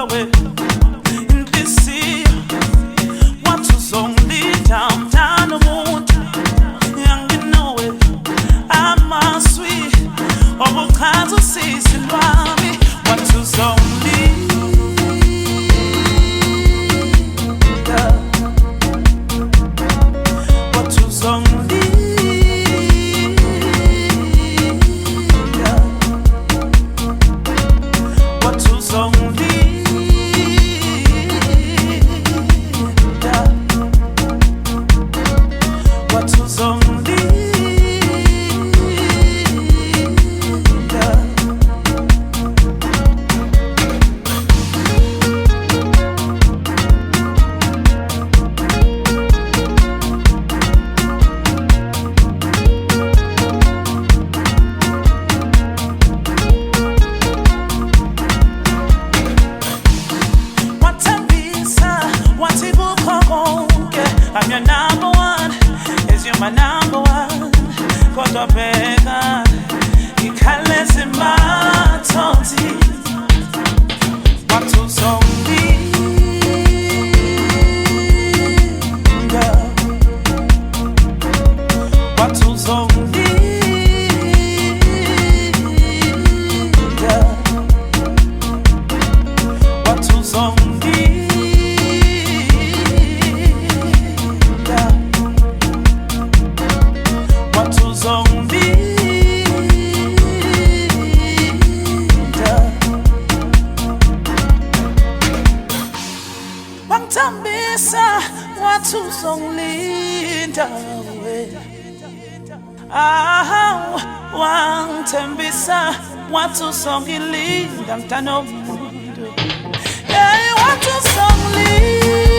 away. In this sea, what Uzongilinda mtano muda. Yanginowe, I'm a sweet. Obukazo sisi lwami, what Uzongilinda. What Uzongilinda. I'm your number one, is you my number one? Koto bega, ikalesi matonzi. What Uzongilinda, what Uzongilinda, what Uzongilinda. Wangitambisa what Uzongilinda wangitambisa what Uzongilinda mtano muda. Yeah, what Uzongilinda.